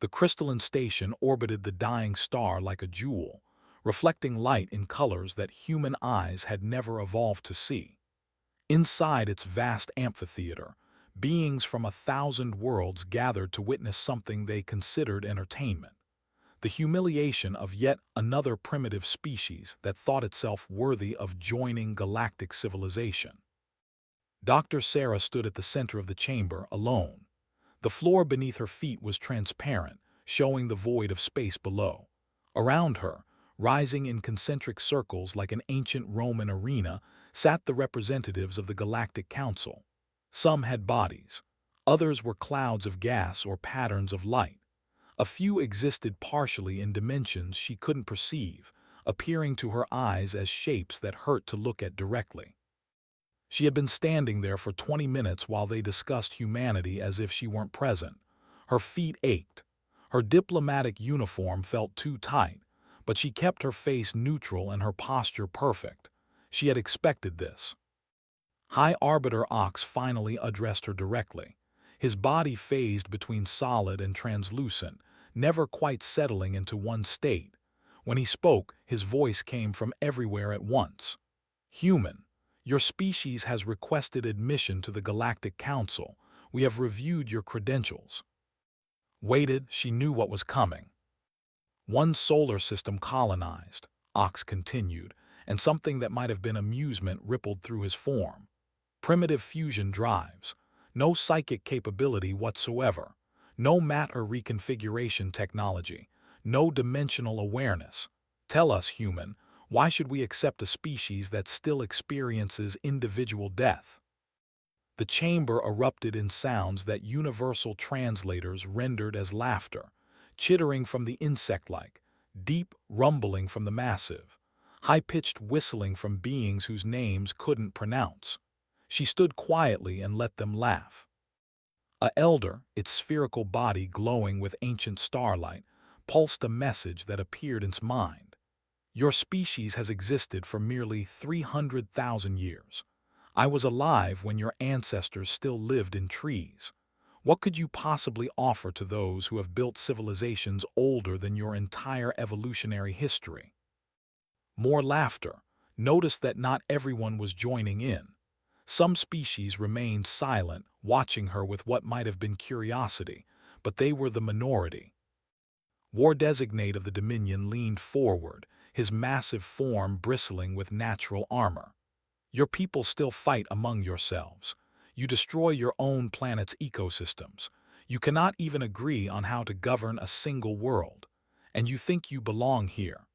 The crystalline station orbited the dying star like a jewel, reflecting light in colors that human eyes had never evolved to see. Inside its vast amphitheater, beings from 1,000 worlds gathered to witness something they considered entertainment: the humiliation of yet another primitive species that thought itself worthy of joining galactic civilization. Dr. Sarah stood at the center of the chamber, alone. The floor beneath her feet was transparent, showing the void of space below. Around her, rising in concentric circles like an ancient Roman arena, sat the representatives of the Galactic Council. Some had bodies. Others were clouds of gas or patterns of light. A few existed partially in dimensions she couldn't perceive, appearing to her eyes as shapes that hurt to look at directly. She had been standing there for 20 minutes while they discussed humanity as if she weren't present. Her feet ached. Her diplomatic uniform felt too tight, but she kept her face neutral and her posture perfect. She had expected this. High Arbiter Ox finally addressed her directly. His body phased between solid and translucent, never quite settling into one state. When he spoke, his voice came from everywhere at once. "Human, your species has requested admission to the Galactic Council. We have reviewed your credentials." Waited, she knew what was coming. "One solar system colonized," Ox continued, and something that might have been amusement rippled through his form. "Primitive fusion drives. No psychic capability whatsoever. No matter reconfiguration technology. No dimensional awareness. Tell us, human, why should we accept a species that still experiences individual death?" The chamber erupted in sounds that universal translators rendered as laughter, chittering from the insect-like, deep rumbling from the massive, high-pitched whistling from beings whose names couldn't pronounce. She stood quietly and let them laugh. A elder, its spherical body glowing with ancient starlight, pulsed a message that appeared in its mind. "Your species has existed for merely 300,000 years. I was alive when your ancestors still lived in trees. What could you possibly offer to those who have built civilizations older than your entire evolutionary history?" More laughter. Notice that not everyone was joining in. Some species remained silent, watching her with what might have been curiosity, but they were the minority. War Designate of the Dominion leaned forward, his massive form bristling with natural armor. "Your people still fight among yourselves. You destroy your own planet's ecosystems. You cannot even agree on how to govern a single world. And you think you belong here."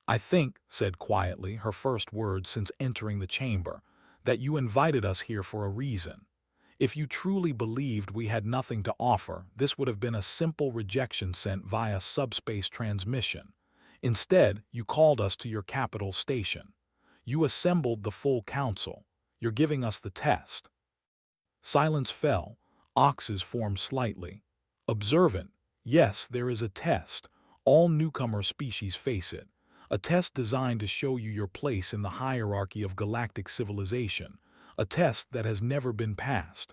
"I think," said quietly, her first words since entering the chamber, "that you invited us here for a reason. If you truly believed we had nothing to offer, this would have been a simple rejection sent via subspace transmission. Instead, you called us to your capital station. You assembled the full council. You're giving us the test." Silence fell. Oxes formed slightly. "Observant. Yes, there is a test. All newcomer species face it. A test designed to show you your place in the hierarchy of galactic civilization. A test that has never been passed."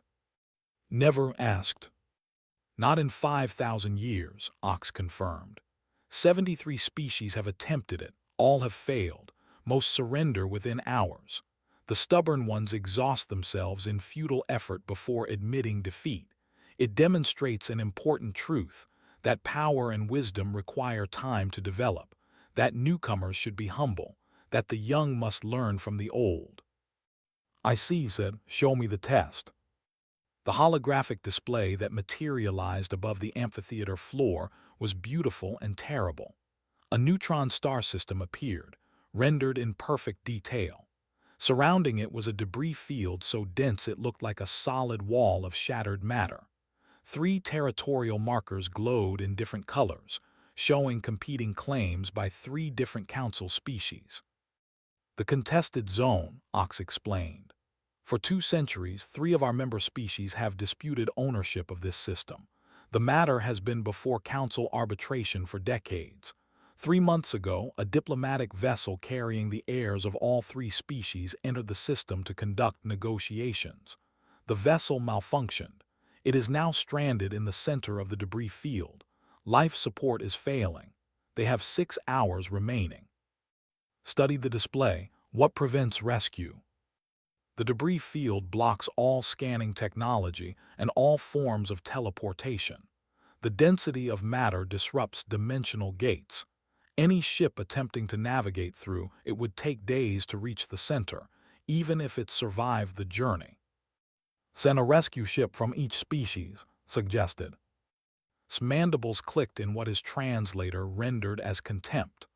"Never asked." "Not in 5,000 years," Ox confirmed. 73 species have attempted it. All have failed. Most surrender within hours. The stubborn ones exhaust themselves in futile effort before admitting defeat. It demonstrates an important truth, that power and wisdom require time to develop, that newcomers should be humble, that the young must learn from the old. "I see," said. "Show me the test." The holographic display that materialized above the amphitheater floor was beautiful and terrible. A neutron star system appeared, rendered in perfect detail. Surrounding it was a debris field so dense it looked like a solid wall of shattered matter. 3 territorial markers glowed in different colors, showing competing claims by 3 different council species. "The contested zone," Ox explained. "For 2 centuries, 3 of our member species have disputed ownership of this system. The matter has been before council arbitration for decades. 3 months ago, a diplomatic vessel carrying the heirs of all 3 species entered the system to conduct negotiations. The vessel malfunctioned. It is now stranded in the center of the debris field. Life support is failing. They have 6 hours remaining. Study the display. What prevents rescue? The debris field blocks all scanning technology and all forms of teleportation. The density of matter disrupts dimensional gates. Any ship attempting to navigate through it would take days to reach the center, even if it survived the journey. Send a rescue ship from each species, suggested. Mandibles clicked in what his translator rendered as contempt.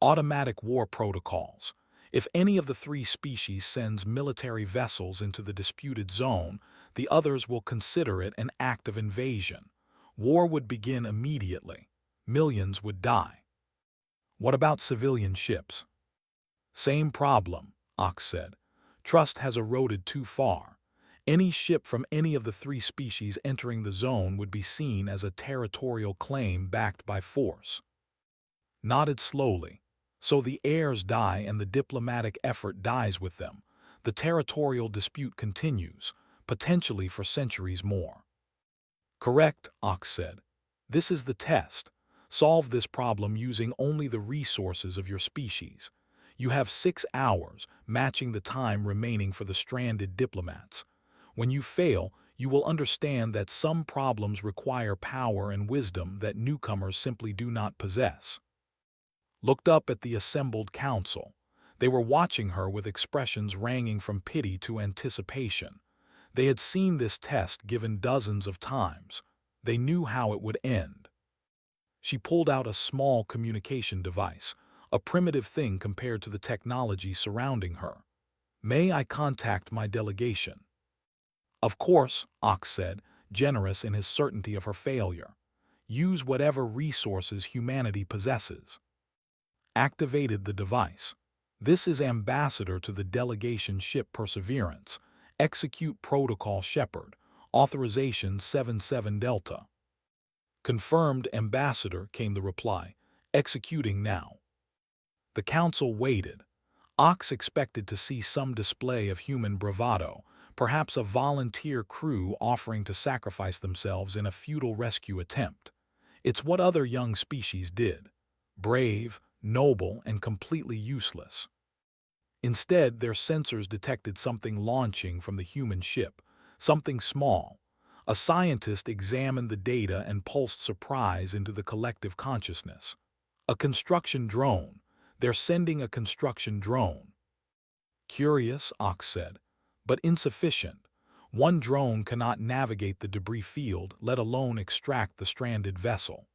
Automatic war protocols. If any of the 3 species sends military vessels into the disputed zone, the others will consider it an act of invasion. War would begin immediately. Millions would die. What about civilian ships? Same problem, Ox said. Trust has eroded too far. Any ship from any of the 3 species entering the zone would be seen as a territorial claim backed by force. Nodded slowly. So the heirs die and the diplomatic effort dies with them. The territorial dispute continues, potentially for centuries more. Correct, Ox said. This is the test. Solve this problem using only the resources of your species. You have 6 hours, matching the time remaining for the stranded diplomats. When you fail, you will understand that some problems require power and wisdom that newcomers simply do not possess. Looked up at the assembled council. They were watching her with expressions ranging from pity to anticipation. They had seen this test given dozens of times. They knew how it would end. She pulled out a small communication device, a primitive thing compared to the technology surrounding her. May I contact my delegation? Of course, Ox said, generous in his certainty of her failure. Use whatever resources humanity possesses. Activated the device. This is Ambassador to the delegation ship Perseverance. Execute Protocol Shepard. Authorization 77 Delta. Confirmed, Ambassador, came the reply. Executing now. The council waited. Ox expected to see some display of human bravado, perhaps a volunteer crew offering to sacrifice themselves in a futile rescue attempt. It's what other young species did. Brave, noble, and completely useless. Instead, their sensors detected something launching from the human ship, something small. A scientist examined the data and pulsed surprise into the collective consciousness. A construction drone. They're sending a construction drone. Curious, Ox said, but insufficient. One drone cannot navigate the debris field, let alone extract the stranded vessel.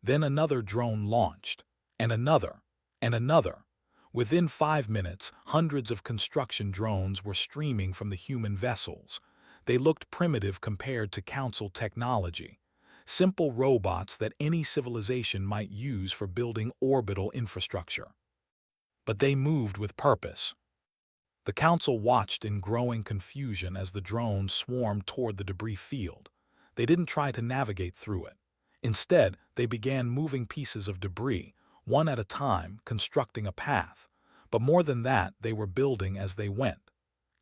Then another drone launched, and another, and another. Within 5 minutes, hundreds of construction drones were streaming from the human vessels. They looked primitive compared to Council technology. Simple robots that any civilization might use for building orbital infrastructure. But they moved with purpose. The Council watched in growing confusion as the drones swarmed toward the debris field. They didn't try to navigate through it. Instead, they began moving pieces of debris, one at a time, constructing a path. But more than that, they were building as they went,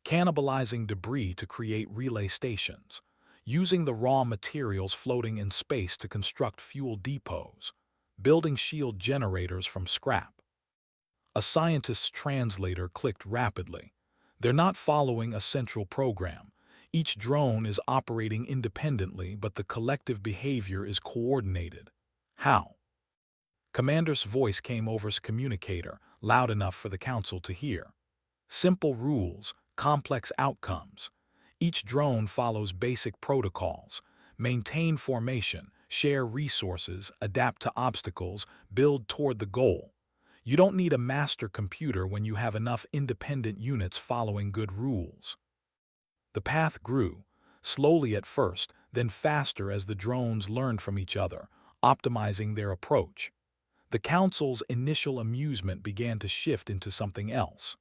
cannibalizing debris to create relay stations, using the raw materials floating in space to construct fuel depots, building shield generators from scrap. A scientist's translator clicked rapidly. They're not following a central program. Each drone is operating independently, but the collective behavior is coordinated. How? Commander's voice came over his communicator, loud enough for the council to hear. Simple rules, complex outcomes. Each drone follows basic protocols. Maintain formation, share resources, adapt to obstacles, build toward the goal. You don't need a master computer when you have enough independent units following good rules. The path grew, slowly at first, then faster as the drones learned from each other, optimizing their approach. The council's initial amusement began to shift into something else.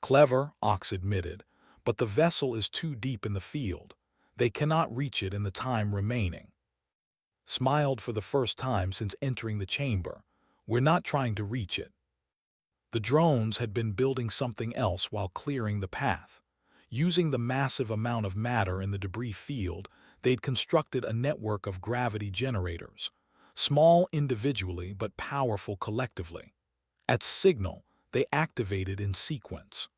Clever, Ox admitted, but the vessel is too deep in the field. They cannot reach it in the time remaining. Smiled for the first time since entering the chamber. We're not trying to reach it. The drones had been building something else while clearing the path. Using the massive amount of matter in the debris field, they'd constructed a network of gravity generators. small individually but powerful collectively. At signal, they activated in sequence.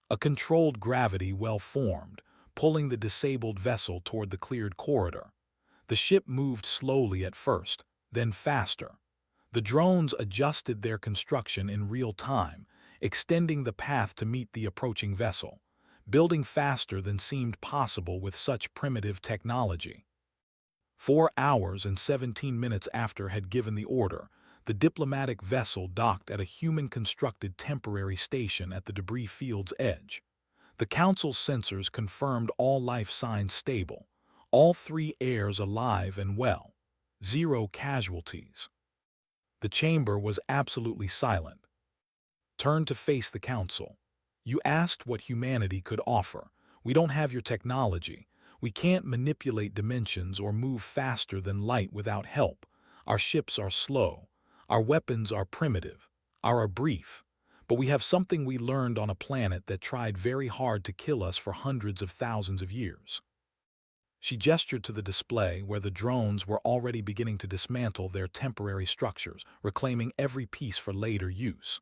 A controlled gravity well formed, pulling the disabled vessel toward the cleared corridor. The ship moved slowly at first, then faster. The drones adjusted their construction in real time, extending the path to meet the approaching vessel, building faster than seemed possible with such primitive technology. 4 hours and 17 minutes after had given the order, the diplomatic vessel docked at a human-constructed temporary station at the debris field's edge. The Council's sensors confirmed all life signs stable, all 3 heirs alive and well, 0 casualties. The chamber was absolutely silent. Turn to face the Council. You asked what humanity could offer. We don't have your technology. We can't manipulate dimensions or move faster than light without help. Our ships are slow. Our weapons are primitive. Are brief. But we have something we learned on a planet that tried very hard to kill us for hundreds of thousands of years. She gestured to the display where the drones were already beginning to dismantle their temporary structures, reclaiming every piece for later use.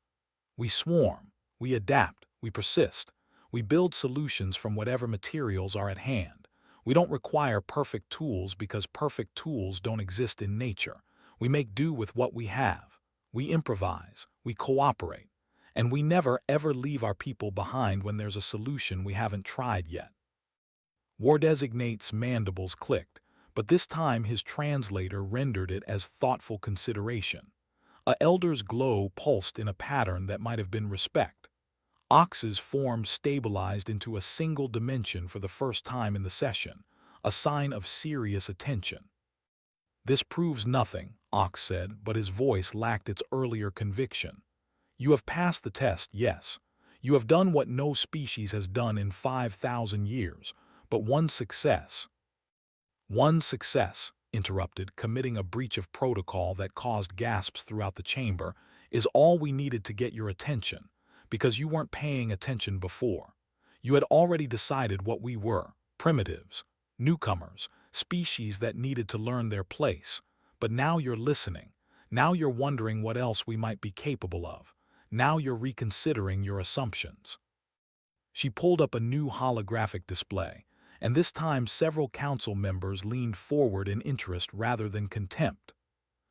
We swarm. We adapt. We persist. We build solutions from whatever materials are at hand. We don't require perfect tools because perfect tools don't exist in nature. We make do with what we have. We improvise. We cooperate. And we never ever leave our people behind when there's a solution we haven't tried yet. War Designate's mandibles clicked, but this time his translator rendered it as thoughtful consideration. A elder's glow pulsed in a pattern that might have been respect. Ox's form stabilized into a single dimension for the first time in the session, a sign of serious attention. This proves nothing, Ox said, but his voice lacked its earlier conviction. You have passed the test, yes. You have done what no species has done in 5,000 years, but one success. One success, interrupted, committing a breach of protocol that caused gasps throughout the chamber, is all we needed to get your attention. Because you weren't paying attention before. You had already decided what we were, primitives, newcomers, species that needed to learn their place. But now you're listening. Now you're wondering what else we might be capable of. Now you're reconsidering your assumptions. She pulled up a new holographic display, and this time several council members leaned forward in interest rather than contempt.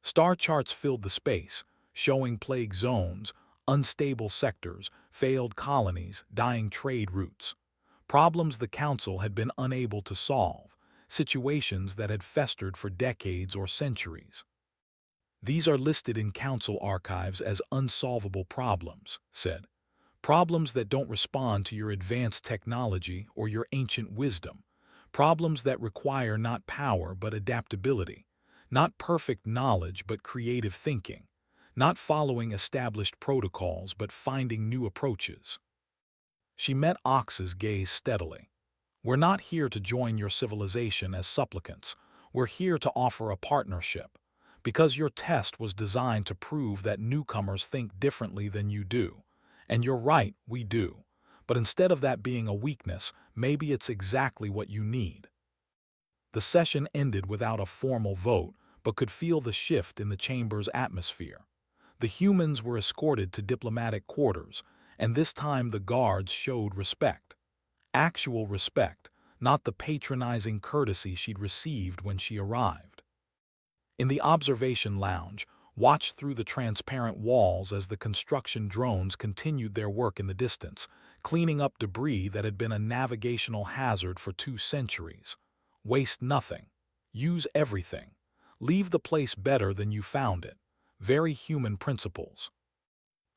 Star charts filled the space, showing plague zones, unstable sectors, failed colonies, dying trade routes. Problems the Council had been unable to solve, situations that had festered for decades or centuries. These are listed in Council archives as unsolvable problems, said. Problems that don't respond to your advanced technology or your ancient wisdom. Problems that require not power but adaptability. Not perfect knowledge but creative thinking. Not following established protocols but finding new approaches. She met Ox's gaze steadily. We're not here to join your civilization as supplicants. We're here to offer a partnership. Because your test was designed to prove that newcomers think differently than you do. And you're right, we do. But instead of that being a weakness, maybe it's exactly what you need. The session ended without a formal vote, but could feel the shift in the chamber's atmosphere. The humans were escorted to diplomatic quarters, and this time the guards showed respect. Actual respect, not the patronizing courtesy she'd received when she arrived. In the observation lounge, watched through the transparent walls as the construction drones continued their work in the distance, cleaning up debris that had been a navigational hazard for 2 centuries. Waste nothing. Use everything. Leave the place better than you found it. Very human principles.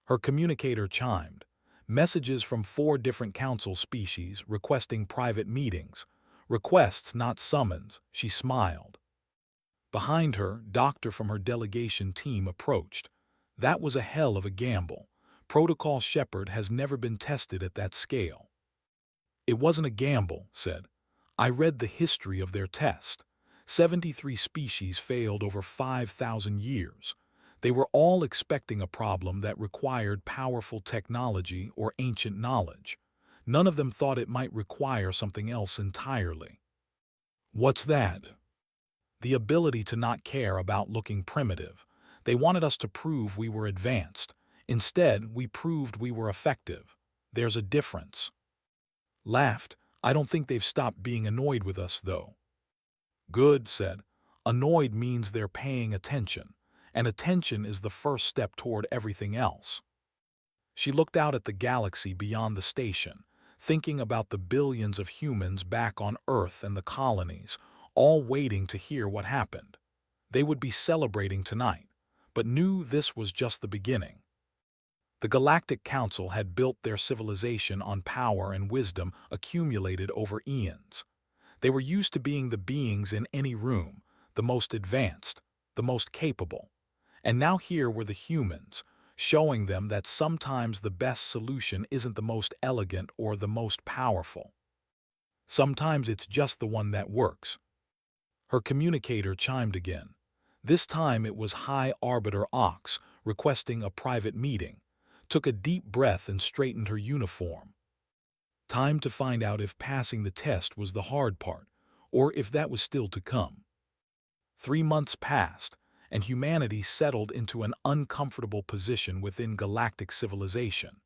Her communicator chimed. Messages from 4 different council species requesting private meetings. Requests, not summons, she smiled. Behind her, Doctor from her delegation team approached. That was a hell of a gamble. Protocol Shepherd has never been tested at that scale. It wasn't a gamble, said. I read the history of their test. 73 species failed over 5,000 years. They were all expecting a problem that required powerful technology or ancient knowledge. None of them thought it might require something else entirely. What's that? The ability to not care about looking primitive. They wanted us to prove we were advanced. Instead, we proved we were effective. There's a difference. Laughed. I don't think they've stopped being annoyed with us, though. Good, said. Annoyed means they're paying attention, and attention is the first step toward everything else. She looked out at the galaxy beyond the station, thinking about the billions of humans back on Earth and the colonies, all waiting to hear what happened. They would be celebrating tonight, but knew this was just the beginning. The Galactic Council had built their civilization on power and wisdom accumulated over eons. They were used to being the beings in any room, the most advanced, the most capable. And now here were the humans, showing them that sometimes the best solution isn't the most elegant or the most powerful. Sometimes it's just the one that works. Her communicator chimed again. This time it was High Arbiter Ox requesting a private meeting, took a deep breath and straightened her uniform. Time to find out if passing the test was the hard part, or if that was still to come. 3 months passed, and humanity settled into an uncomfortable position within galactic civilization.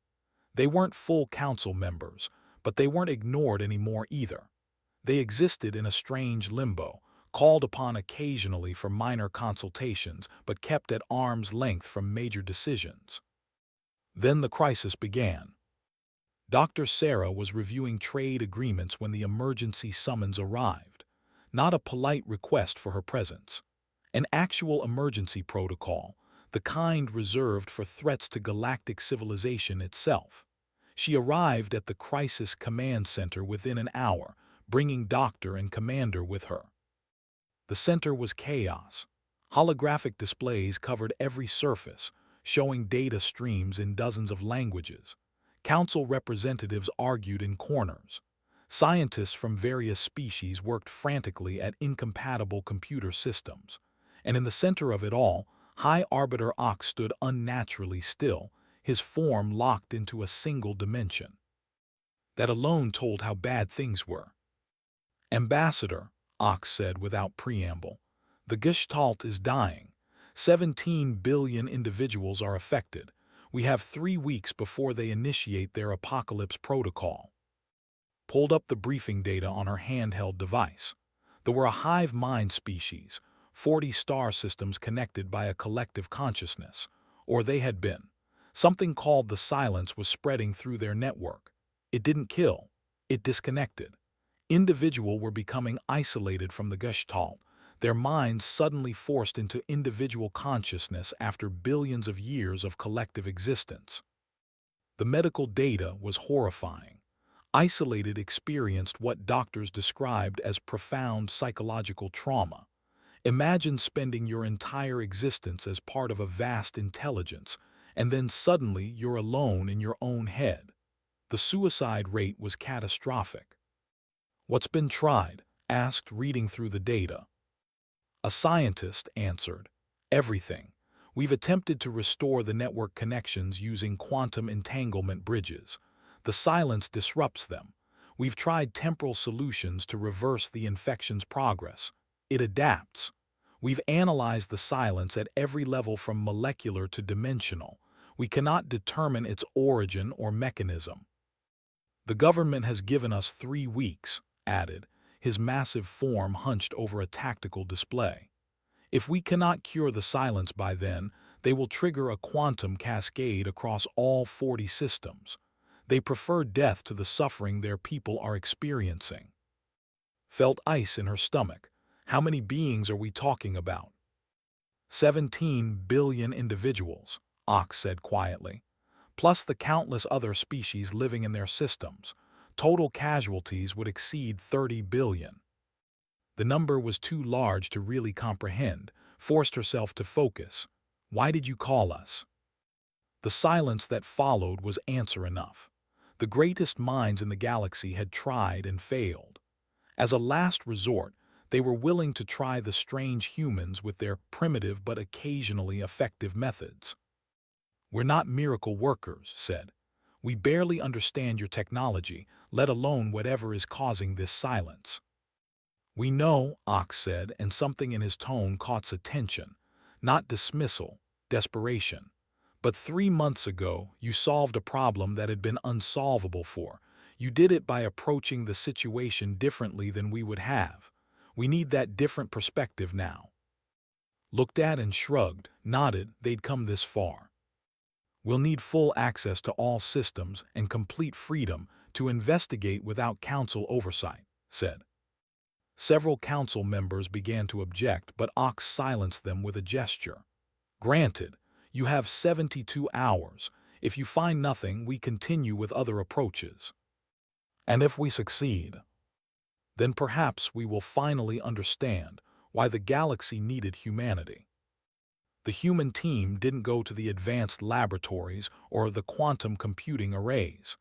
They weren't full council members, but they weren't ignored anymore either. They existed in a strange limbo, called upon occasionally for minor consultations, but kept at arm's length from major decisions. Then the crisis began. Dr. Sarah was reviewing trade agreements when the emergency summons arrived. Not a polite request for her presence. An actual emergency protocol, the kind reserved for threats to galactic civilization itself. She arrived at the Crisis Command Center within an hour, bringing Doctor and Commander with her. The center was chaos. Holographic displays covered every surface, showing data streams in dozens of languages. Council representatives argued in corners. Scientists from various species worked frantically at incompatible computer systems. And in the center of it all, High Arbiter Ox stood unnaturally still, his form locked into a single dimension. That alone told how bad things were. Ambassador, Ox said without preamble, the Gestalt is dying. 17 billion individuals are affected. We have 3 weeks before they initiate their apocalypse protocol. Pulled up the briefing data on her handheld device. There were a hive mind species, 40 star systems connected by a collective consciousness, or they had been. Something called the silence was spreading through their network. It didn't kill, it disconnected. Individuals were becoming isolated from the Gestalt, their minds suddenly forced into individual consciousness after billions of years of collective existence. The medical data was horrifying. Isolated experienced what doctors described as profound psychological trauma. Imagine spending your entire existence as part of a vast intelligence, and then suddenly you're alone in your own head. The suicide rate was catastrophic. What's been tried? Asked, reading through the data. A scientist answered, everything. We've attempted to restore the network connections using quantum entanglement bridges. The silence disrupts them. We've tried temporal solutions to reverse the infection's progress. It adapts. We've analyzed the silence at every level from molecular to dimensional. We cannot determine its origin or mechanism. The government has given us 3 weeks, added, his massive form hunched over a tactical display. If we cannot cure the silence by then, they will trigger a quantum cascade across all 40 systems. They prefer death to the suffering their people are experiencing. Felt ice in her stomach. How many beings are we talking about? 17 billion individuals, Ox said quietly, plus the countless other species living in their systems. Total casualties would exceed 30 billion. The number was too large to really comprehend, forced herself to focus. Why did you call us? The silence that followed was answer enough. The greatest minds in the galaxy had tried and failed. As a last resort, they were willing to try the strange humans with their primitive but occasionally effective methods. We're not miracle workers, said. We barely understand your technology, let alone whatever is causing this silence. "We know," Ox said, and something in his tone caught attention. Not dismissal, desperation. "But 3 months ago, you solved a problem that had been unsolvable for. You did it by approaching the situation differently than we would have. We need that different perspective now." Looked at and shrugged, nodded, they'd come this far. "We'll need full access to all systems and complete freedom to investigate without council oversight," said. Several council members began to object, but Ox silenced them with a gesture. "Granted, you have 72 hours. If you find nothing, we continue with other approaches. And if we succeed, then perhaps we will finally understand why the galaxy needed humanity." The human team didn't go to the advanced laboratories or the quantum computing arrays.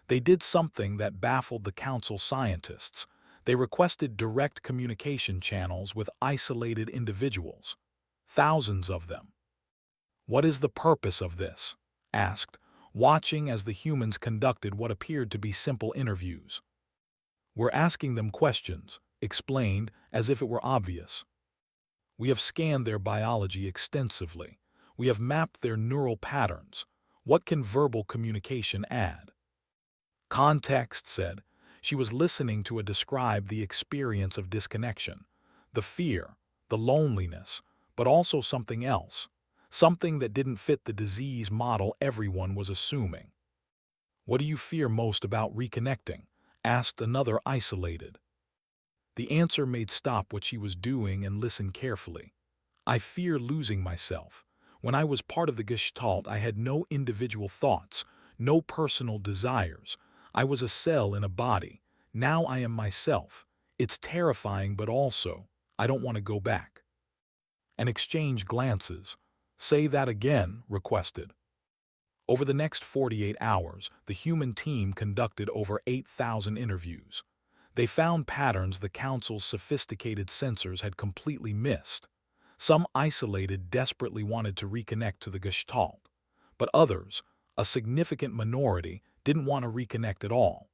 They did something that baffled the council scientists. They requested direct communication channels with isolated individuals. Thousands of them. "What is the purpose of this?" asked, watching as the humans conducted what appeared to be simple interviews. "We're asking them questions," explained, as if it were obvious. "We have scanned their biology extensively. We have mapped their neural patterns. What can verbal communication add?" Context said. She was listening to describe the experience of disconnection, the fear, the loneliness, but also something else, something that didn't fit the disease model everyone was assuming. "What do you fear most about reconnecting?" asked another isolated. The answer made stop what she was doing and listen carefully. "I fear losing myself. When I was part of the Gestalt, I had no individual thoughts, no personal desires. I was a cell in a body. Now I am myself. It's terrifying, but also, I don't want to go back." And exchanged glances. "Say that again," requested. Over the next 48 hours, the human team conducted over 8,000 interviews. They found patterns the Council's sophisticated sensors had completely missed. Some isolated desperately wanted to reconnect to the Gestalt, but others, a significant minority, didn't want to reconnect at all.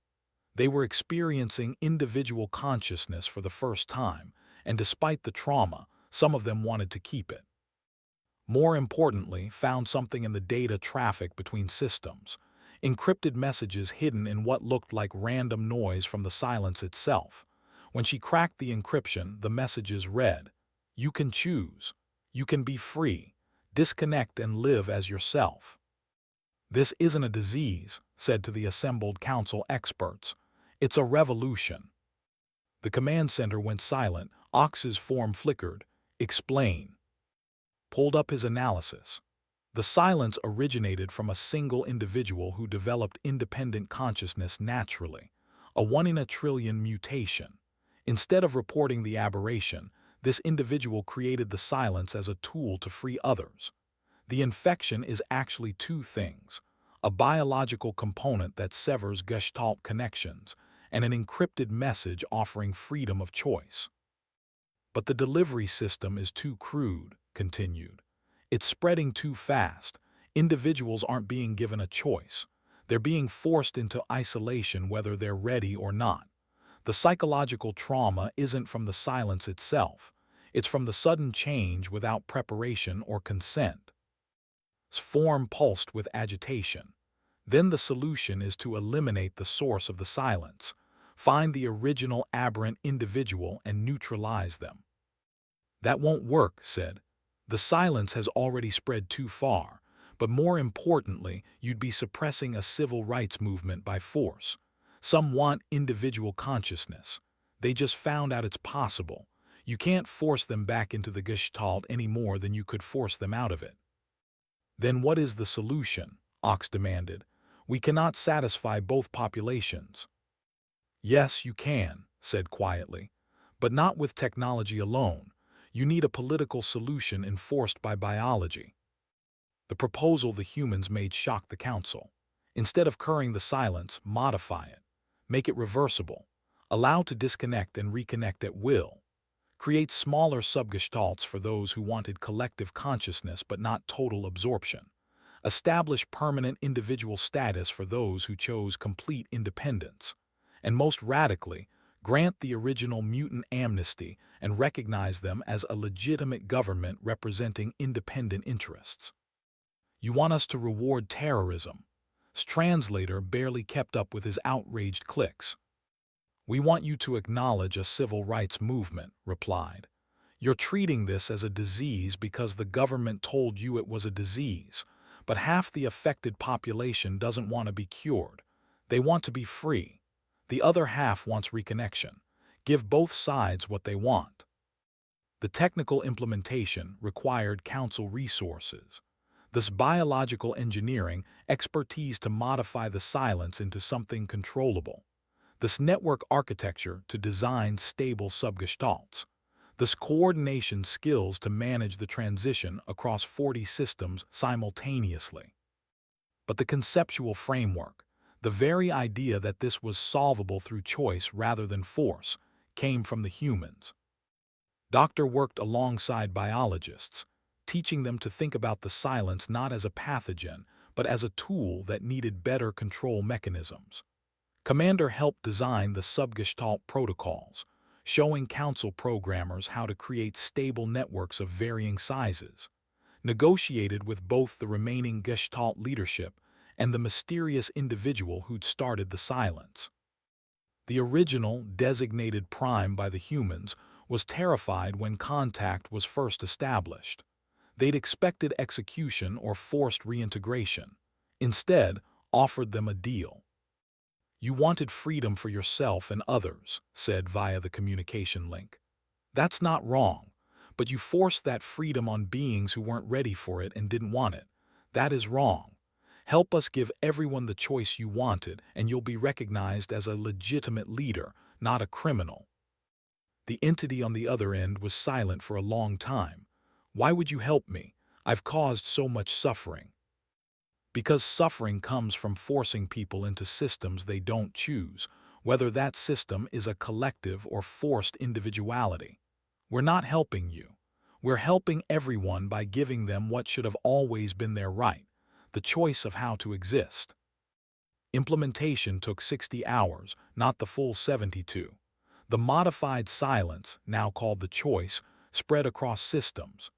They were experiencing individual consciousness for the first time, and despite the trauma, some of them wanted to keep it. More importantly, found something in the data traffic between systems, encrypted messages hidden in what looked like random noise from the silence itself. When she cracked the encryption, the messages read, "You can choose. You can be free. Disconnect and live as yourself." "This isn't a disease," said to the assembled council experts. "It's a revolution." The command center went silent. Ox's form flickered. "Explain." Pulled up his analysis. The silence originated from a single individual who developed independent consciousness naturally, a 1 in a trillion mutation. Instead of reporting the aberration, this individual created the silence as a tool to free others. The infection is actually two things: a biological component that severs Gestalt connections, and an encrypted message offering freedom of choice. "But the delivery system is too crude," continued. "It's spreading too fast. Individuals aren't being given a choice. They're being forced into isolation whether they're ready or not. The psychological trauma isn't from the silence itself. It's from the sudden change without preparation or consent." Form pulsed with agitation. "Then the solution is to eliminate the source of the silence, find the original aberrant individual and neutralize them." "That won't work," said. "The silence has already spread too far, but more importantly, you'd be suppressing a civil rights movement by force. Some want individual consciousness. They just found out it's possible. You can't force them back into the Gestalt any more than you could force them out of it." "Then what is the solution?" Ox demanded. "We cannot satisfy both populations." "Yes, you can," said quietly, "but not with technology alone. You need a political solution enforced by biology." The proposal the humans made shocked the council. Instead of curring the silence, modify it. Make it reversible. Allow to disconnect and reconnect at will. Create smaller subgestalts for those who wanted collective consciousness but not total absorption. Establish permanent individual status for those who chose complete independence. And most radically, grant the original mutant amnesty, and recognize them as a legitimate government representing independent interests. You want us to reward terrorism. S translator barely kept up with his outraged clicks. We want you to acknowledge a civil rights movement, replied. You're treating this as a disease because the government told you it was a disease, but half the affected population doesn't want to be cured. They want to be free. The other half wants reconnection. Give both sides what they want. The technical implementation required council resources. This biological engineering expertise to modify the silence into something controllable. This network architecture to design stable subgestalts. This coordination skills to manage the transition across 40 systems simultaneously. But the conceptual framework, the very idea that this was solvable through choice rather than force, came from the humans. Doctor worked alongside biologists, teaching them to think about the silence not as a pathogen, but as a tool that needed better control mechanisms. Commander helped design the subgestalt protocols, showing council programmers how to create stable networks of varying sizes, negotiated with both the remaining gestalt leadership and the mysterious individual who'd started the silence. The original, designated prime by the humans, was terrified when contact was first established. They'd expected execution or forced reintegration. Instead, offered them a deal. You wanted freedom for yourself and others, said via the communication link. That's not wrong, but you forced that freedom on beings who weren't ready for it and didn't want it. That is wrong. Help us give everyone the choice you wanted, and you'll be recognized as a legitimate leader, not a criminal. The entity on the other end was silent for a long time. Why would you help me? I've caused so much suffering. Because suffering comes from forcing people into systems they don't choose, whether that system is a collective or forced individuality. We're not helping you. We're helping everyone by giving them what should have always been their right, the choice of how to exist. Implementation took 60 hours, not the full 72. The modified silence, now called the choice, spread across systems.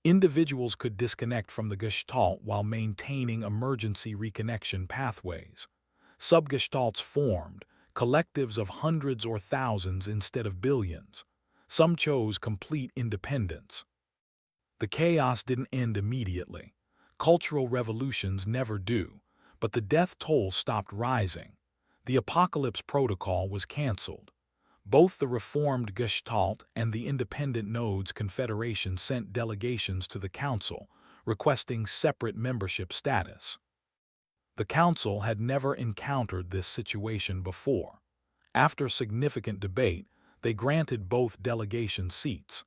Individuals could disconnect from the gestalt while maintaining emergency reconnection pathways. Subgestalts formed, collectives of hundreds or thousands instead of billions. Some chose complete independence. The chaos didn't end immediately. Cultural revolutions never do, but the death toll stopped rising. The apocalypse protocol was canceled. Both the reformed Gestalt and the independent nodes confederation sent delegations to the council, requesting separate membership status. The council had never encountered this situation before. After significant debate, they granted both delegation seats.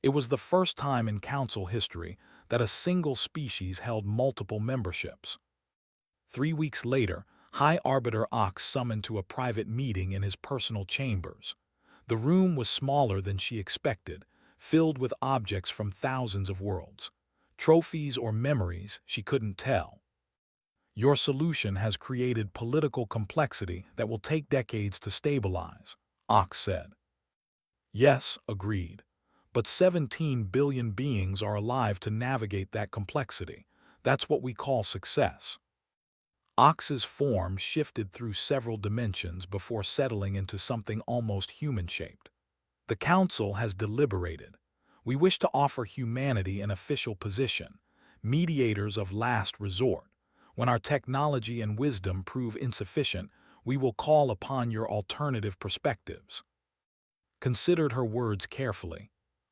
It was the first time in council history that a single species held multiple memberships. 3 weeks later, High Arbiter Ox summoned to a private meeting in his personal chambers. The room was smaller than she expected, filled with objects from thousands of worlds. Trophies or memories, she couldn't tell. Your solution has created political complexity that will take decades to stabilize, Ox said. Yes, agreed. But 17 billion beings are alive to navigate that complexity. That's what we call success. Ox's form shifted through several dimensions before settling into something almost human-shaped. The Council has deliberated. We wish to offer humanity an official position, mediators of last resort. When our technology and wisdom prove insufficient, we will call upon your alternative perspectives. Considered her words carefully.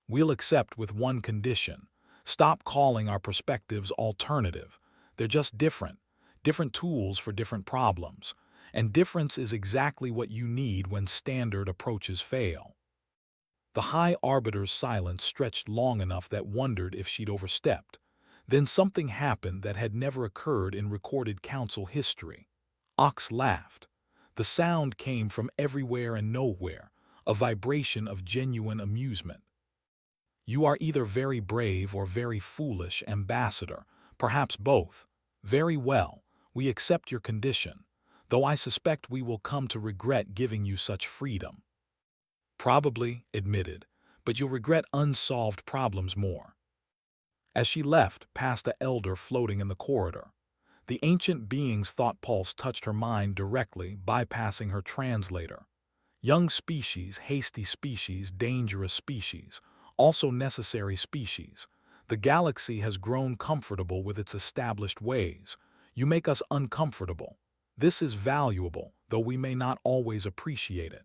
We'll accept with one condition. Stop calling our perspectives alternative. They're just different. Different tools for different problems, and difference is exactly what you need when standard approaches fail. The High Arbiter's silence stretched long enough that wondered if she'd overstepped. Then something happened that had never occurred in recorded council history. Ox laughed. The sound came from everywhere and nowhere, a vibration of genuine amusement. You are either very brave or very foolish, Ambassador, perhaps both. Very well. We accept your condition, though I suspect we will come to regret giving you such freedom. Probably, admitted, but you'll regret unsolved problems more. As she left, past the elder floating in the corridor, the ancient being's thought pulse touched her mind directly, bypassing her translator. Young species, hasty species, dangerous species, also necessary species. The galaxy has grown comfortable with its established ways. You make us uncomfortable. This is valuable, though we may not always appreciate it.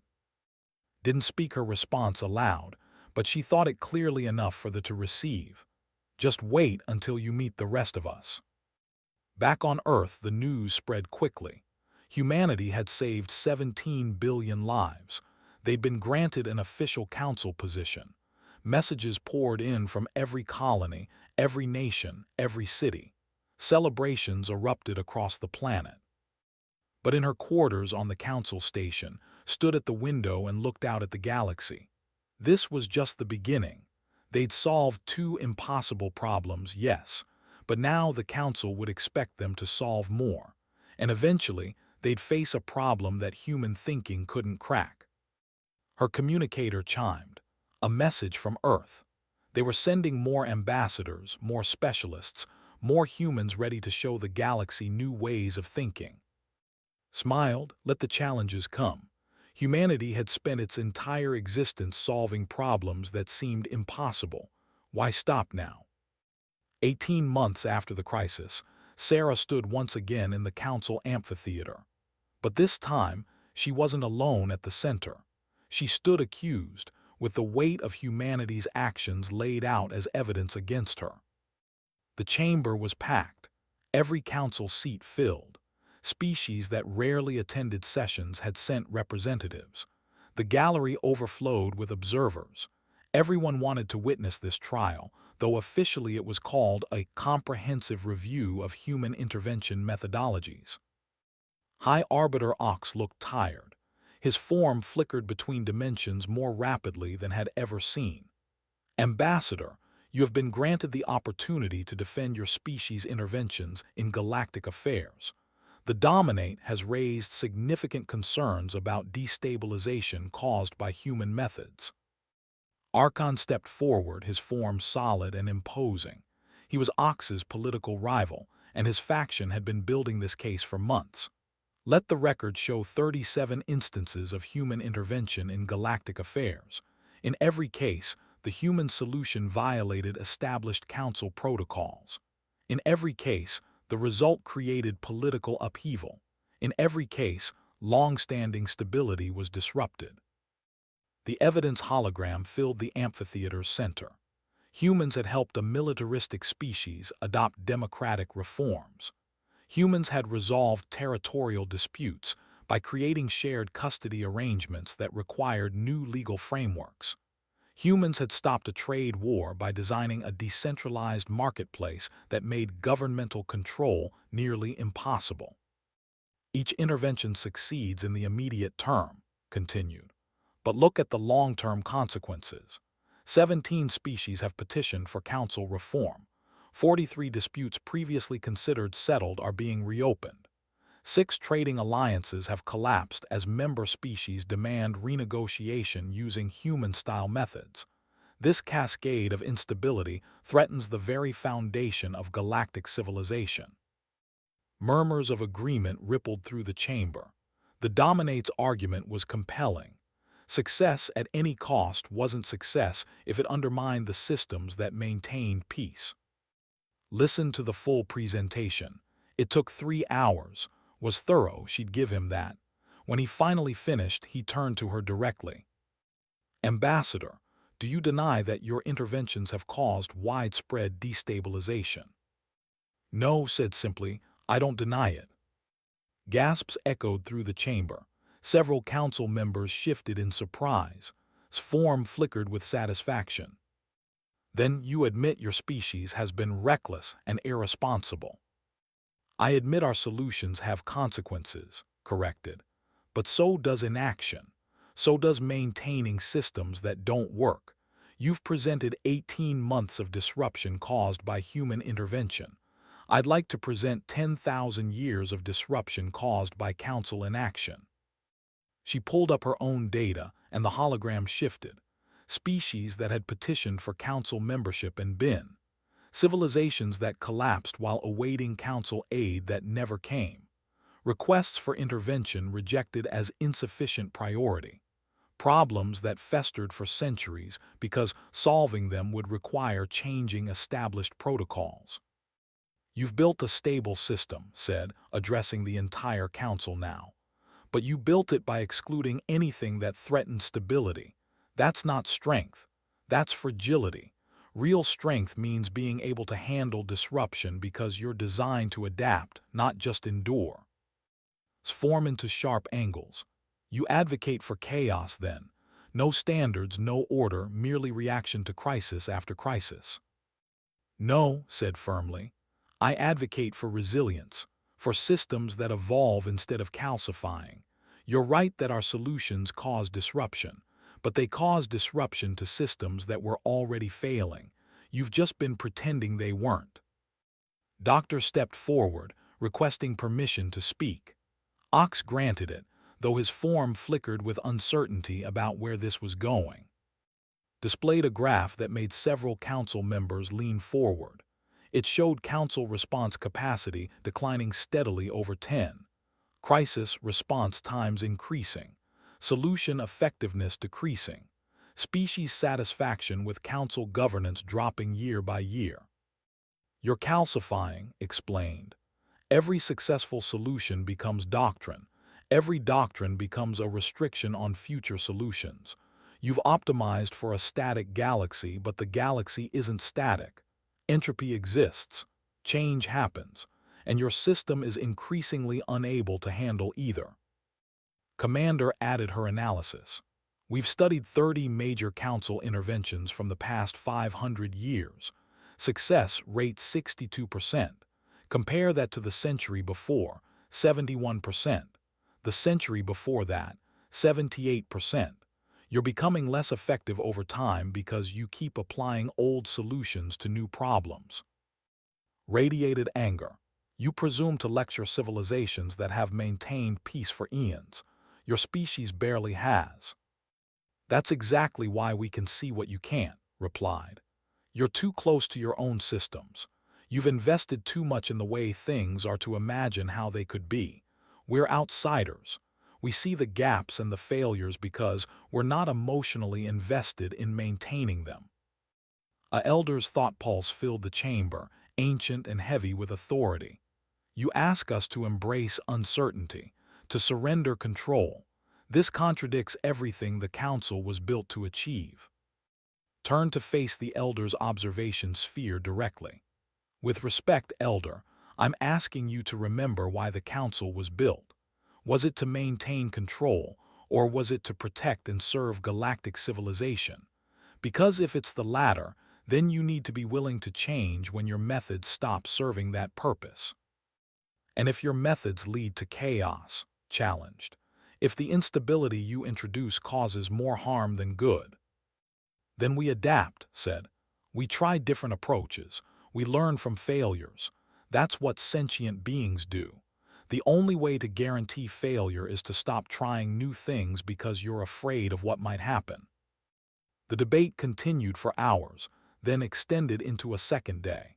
Didn't speak her response aloud, but she thought it clearly enough for the to receive. Just wait until you meet the rest of us. Back on Earth, the news spread quickly. Humanity had saved 17 billion lives. They'd been granted an official council position. Messages poured in from every colony, every nation, every city. Celebrations erupted across the planet. But in her quarters on the council station, stood at the window and looked out at the galaxy. This was just the beginning. They'd solved two impossible problems, yes, but now the council would expect them to solve more, and eventually they'd face a problem that human thinking couldn't crack. Her communicator chimed. A message from Earth. They were sending more ambassadors, more specialists, more humans ready to show the galaxy new ways of thinking. Smiled, let the challenges come. Humanity had spent its entire existence solving problems that seemed impossible. Why stop now? 18 months after the crisis, Sarah stood once again in the council amphitheater. But this time, she wasn't alone at the center. She stood accused, with the weight of humanity's actions laid out as evidence against her. The chamber was packed, every council seat filled. Species that rarely attended sessions had sent representatives. The gallery overflowed with observers. Everyone wanted to witness this trial, though officially it was called a comprehensive review of human intervention methodologies. High Arbiter Ox looked tired. His form flickered between dimensions more rapidly than had ever seen. Ambassador, you have been granted the opportunity to defend your species' interventions in galactic affairs. The Dominate has raised significant concerns about destabilization caused by human methods. Archon stepped forward, his form solid and imposing. He was Ox's political rival, and his faction had been building this case for months. Let the record show 37 instances of human intervention in galactic affairs. In every case, the human solution violated established council protocols. In every case, the result created political upheaval. In every case, long-standing stability was disrupted. The evidence hologram filled the amphitheater's center. Humans had helped a militaristic species adopt democratic reforms. Humans had resolved territorial disputes by creating shared custody arrangements that required new legal frameworks. Humans had stopped a trade war by designing a decentralized marketplace that made governmental control nearly impossible. Each intervention succeeds in the immediate term, continued. But look at the long-term consequences. 17 species have petitioned for council reform. 43 disputes previously considered settled are being reopened. 6 trading alliances have collapsed as member species demand renegotiation using human-style methods. This cascade of instability threatens the very foundation of galactic civilization. Murmurs of agreement rippled through the chamber. The Dominate's argument was compelling. Success at any cost wasn't success if it undermined the systems that maintained peace. Listen to the full presentation. It took 3 hours. Was thorough, she'd give him that. When he finally finished, he turned to her directly. Ambassador, do you deny that your interventions have caused widespread destabilization? No, said simply, I don't deny it. Gasps echoed through the chamber. Several council members shifted in surprise. Form flickered with satisfaction. Then you admit your species has been reckless and irresponsible. I admit our solutions have consequences, corrected. But so does inaction. So does maintaining systems that don't work. You've presented 18 months of disruption caused by human intervention. I'd like to present 10,000 years of disruption caused by council inaction. She pulled up her own data, and the hologram shifted. Species that had petitioned for council membership and been. Civilizations that collapsed while awaiting council aid that never came. Requests for intervention rejected as insufficient priority. Problems that festered for centuries because solving them would require changing established protocols. You've built a stable system, said, addressing the entire council now. But you built it by excluding anything that threatened stability. That's not strength. That's fragility. Real strength means being able to handle disruption because you're designed to adapt, not just endure. Form into sharp angles. You advocate for chaos then. No standards, no order, merely reaction to crisis after crisis. No, said firmly. I advocate for resilience, for systems that evolve instead of calcifying. You're right that our solutions cause disruption, but they cause disruption to systems that were already failing. You've just been pretending they weren't. Doctor stepped forward, requesting permission to speak. Ox granted it, though his form flickered with uncertainty about where this was going. Displayed a graph that made several council members lean forward. It showed council response capacity declining steadily over 10. Crisis response times increasing. Solution effectiveness decreasing. Species satisfaction with council governance dropping year by year. You're calcifying, explained. Every successful solution becomes doctrine. Every doctrine becomes a restriction on future solutions. You've optimized for a static galaxy, but the galaxy isn't static. Entropy exists. Change happens. And your system is increasingly unable to handle either. Commander added her analysis. We've studied 30 major council interventions from the past 500 years. Success rate 62%. Compare that to the century before, 71%. The century before that, 78%. You're becoming less effective over time because you keep applying old solutions to new problems. Radiated anger. You presume to lecture civilizations that have maintained peace for eons. Your species barely has. That's exactly why we can see what you can't, replied. You're too close to your own systems. You've invested too much in the way things are to imagine how they could be. We're outsiders. We see the gaps and the failures because we're not emotionally invested in maintaining them. A elder's thought pulse filled the chamber, ancient and heavy with authority. You ask us to embrace uncertainty, to surrender control. This contradicts everything the council was built to achieve. Turn to face the elder's observation sphere directly. With respect, elder, I'm asking you to remember why the council was built. Was it to maintain control, or was it to protect and serve galactic civilization? Because if it's the latter, then you need to be willing to change when your methods stop serving that purpose. And if your methods lead to chaos, challenged. If the instability you introduce causes more harm than good, then we adapt, said. We try different approaches. We learn from failures. That's what sentient beings do. The only way to guarantee failure is to stop trying new things because you're afraid of what might happen. The debate continued for hours, then extended into a second day.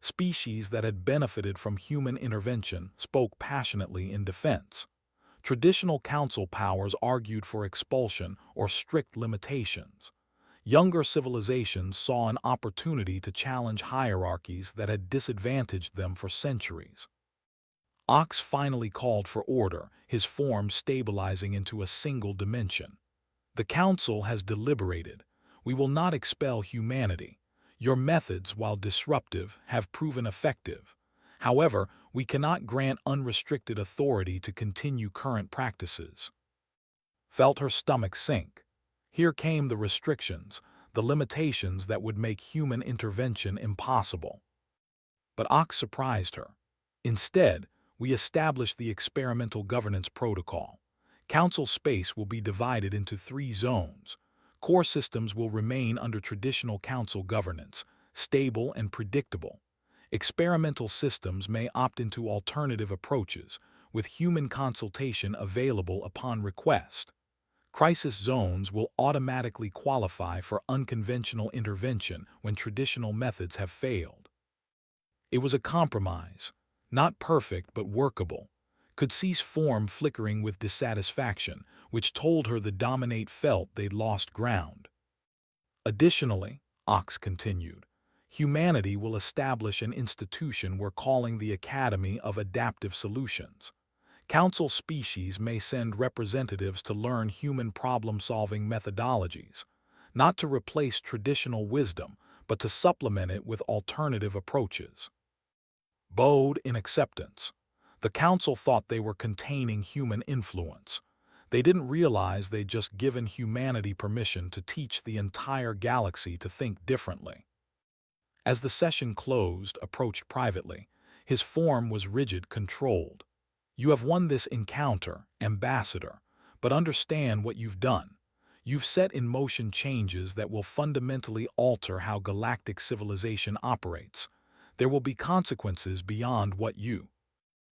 Species that had benefited from human intervention spoke passionately in defense. Traditional council powers argued for expulsion or strict limitations. Younger civilizations saw an opportunity to challenge hierarchies that had disadvantaged them for centuries. Ox finally called for order, his form stabilizing into a single dimension. The council has deliberated. We will not expel humanity. Your methods, while disruptive, have proven effective. However, we cannot grant unrestricted authority to continue current practices. Felt her stomach sink. Here came the restrictions, the limitations that would make human intervention impossible. But Ox surprised her. Instead, we established the experimental governance protocol. Council space will be divided into 3 zones. Core systems will remain under traditional council governance, stable and predictable. Experimental systems may opt into alternative approaches, with human consultation available upon request. Crisis zones will automatically qualify for unconventional intervention when traditional methods have failed. It was a compromise, not perfect but workable. Cadsey's form flickering with dissatisfaction, which told her the Dominate felt they'd lost ground. Additionally, Ox continued, humanity will establish an institution we're calling the Academy of Adaptive Solutions. Council species may send representatives to learn human problem-solving methodologies, not to replace traditional wisdom, but to supplement it with alternative approaches. Bowed in acceptance. The Council thought they were containing human influence. They didn't realize they'd just given humanity permission to teach the entire galaxy to think differently. As the session closed, approached privately, his form was rigid, controlled. You have won this encounter, Ambassador, but understand what you've done. You've set in motion changes that will fundamentally alter how galactic civilization operates. There will be consequences beyond what you